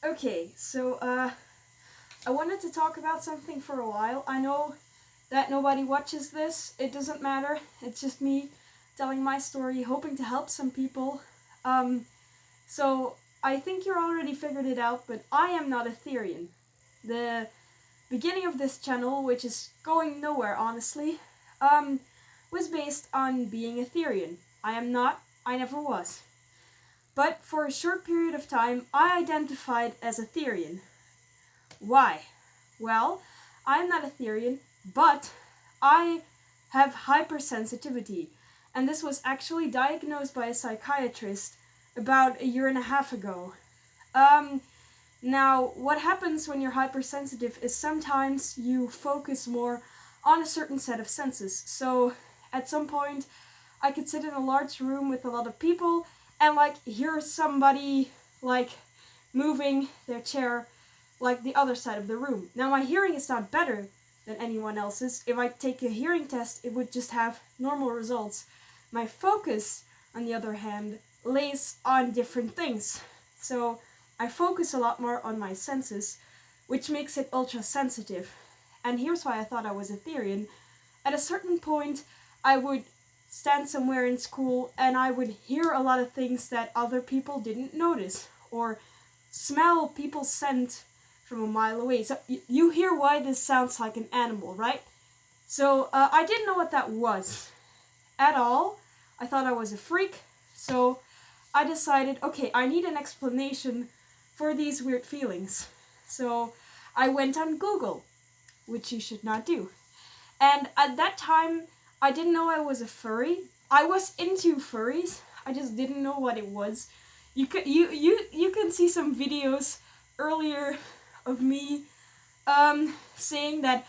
Okay, so I wanted to talk about something for a while. I know that nobody watches this. It doesn't matter. It's just me telling my story, hoping to help some people. So I think you already figured it out, but I am not a therian. The beginning of this channel, which is going nowhere honestly, was based on being a therian. I am not. I never was. But for a short period of time, I identified as a therian. Why? Well, I'm not a therian, but I have hypersensitivity, and this was actually diagnosed by a psychiatrist about a year and a half ago. Now, what happens when you're hypersensitive is sometimes you focus more on a certain set of senses. So, at some point, I could sit in a large room with a lot of people and hear somebody moving their chair the other side of the room. Now my hearing is not better than anyone else's. If I take a hearing test, it would just have normal results. My focus, on the other hand, lays on different things. So I focus a lot more on my senses, which makes it ultra sensitive. And here's why I thought I was a therian. At a certain point, I would stand somewhere in school and I would hear a lot of things that other people didn't notice, or smell people's scent from a mile away. So you hear why this sounds like an animal, right? So I didn't know what that was at all. I thought I was a freak. So I decided, okay, I need an explanation for these weird feelings. So I went on Google, which you should not do. And at that time, I didn't know I was a furry. I was into furries. I just didn't know what it was. You can see some videos earlier of me saying that,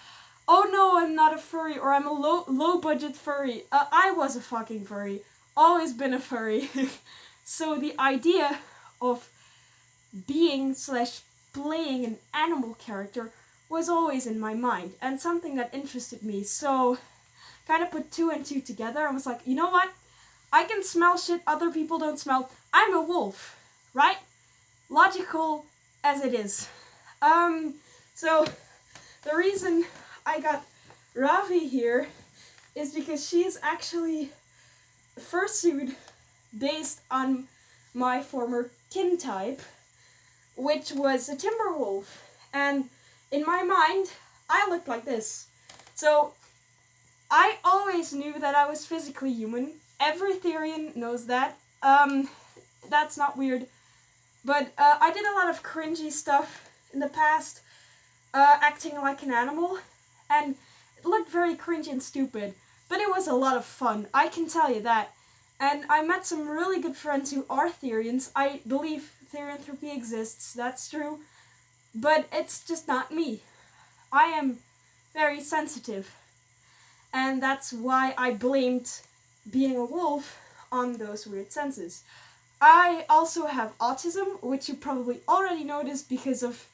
oh no, I'm not a furry, or I'm a low budget furry. I was a fucking furry. Always been a furry. So the idea of being/playing an animal character was always in my mind, and something that interested me. So kind of put two and two together and was like, you know what? I can smell shit other people don't smell. I'm a wolf, right? Logical as it is. So the reason I got Ravi here is because she is actually fursuit based on my former kin type, which was a timber wolf. And in my mind, I looked like this. So I always knew that I was physically human. Every therian knows that. That's not weird. But I did a lot of cringy stuff in the past, acting like an animal, and it looked very cringy and stupid, but it was a lot of fun, I can tell you that. And I met some really good friends who are therians. I believe therianthropy exists, that's true, but it's just not me. I am very sensitive, and that's why I blamed being a wolf on those weird senses. I also have autism, which you probably already noticed because of,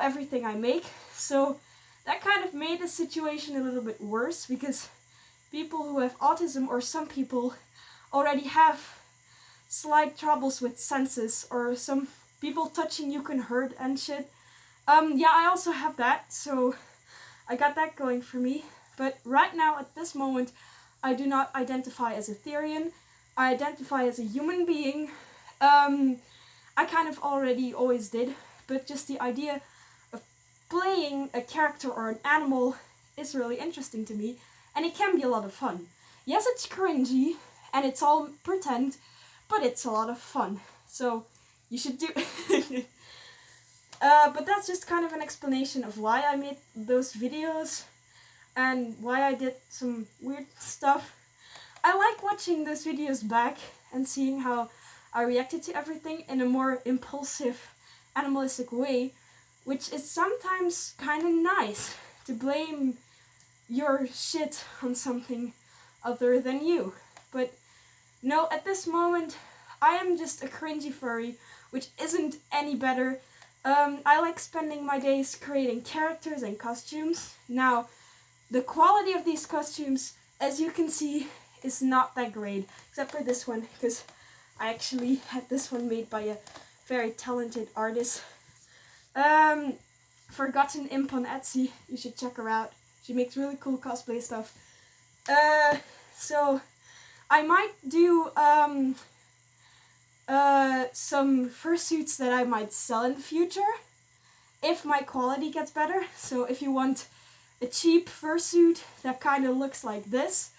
everything I make. So that kind of made the situation a little bit worse, because people who have autism, or some people, already have slight troubles with senses, or some people touching you can hurt and shit. Yeah, I also have that, so I got that going for me. But right now, at this moment, I do not identify as a therian. I identify as a human being. I kind of already always did, but just the idea of playing a character or an animal is really interesting to me, and it can be a lot of fun. Yes, it's cringy, and it's all pretend, but it's a lot of fun. So you should do but that's just kind of an explanation of why I made those videos and why I did some weird stuff. I like watching those videos back and seeing how I reacted to everything in a more impulsive, animalistic way, which is sometimes kind of nice, to blame your shit on something other than you. But no, at this moment, I am just a cringy furry, which isn't any better. I like spending my days creating characters and costumes. Now, the quality of these costumes, as you can see, is not that great, except for this one, because I actually had this one made by a very talented artist. Forgotten Imp on Etsy. You should check her out. She makes really cool cosplay stuff. So I might do some fursuits that I might sell in the future if my quality gets better. So if you want a cheap fursuit that kind of looks like this,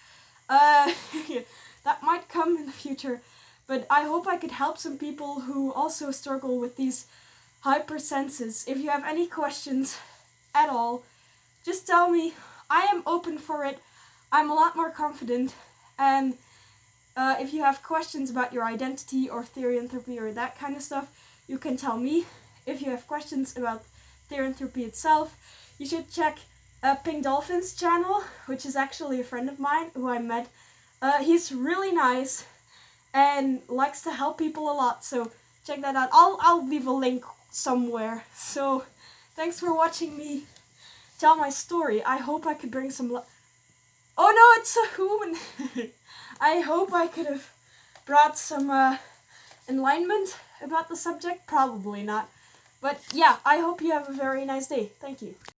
that might come in the future. But I hope I could help some people who also struggle with these hypersenses. If you have any questions at all, just tell me. I am open for it. I'm a lot more confident. And if you have questions about your identity or therianthropy or that kind of stuff, you can tell me. If you have questions about therianthropy itself, you should check Pink Dolphin's channel, which is actually a friend of mine who I met. He's really nice and likes to help people a lot, so check that out. I'll leave a link somewhere. So thanks for watching me tell my story. I hope I could bring some oh no, it's a human. I hope I could have brought some enlightenment about the subject. Probably not. But yeah, I hope you have a very nice day. Thank you.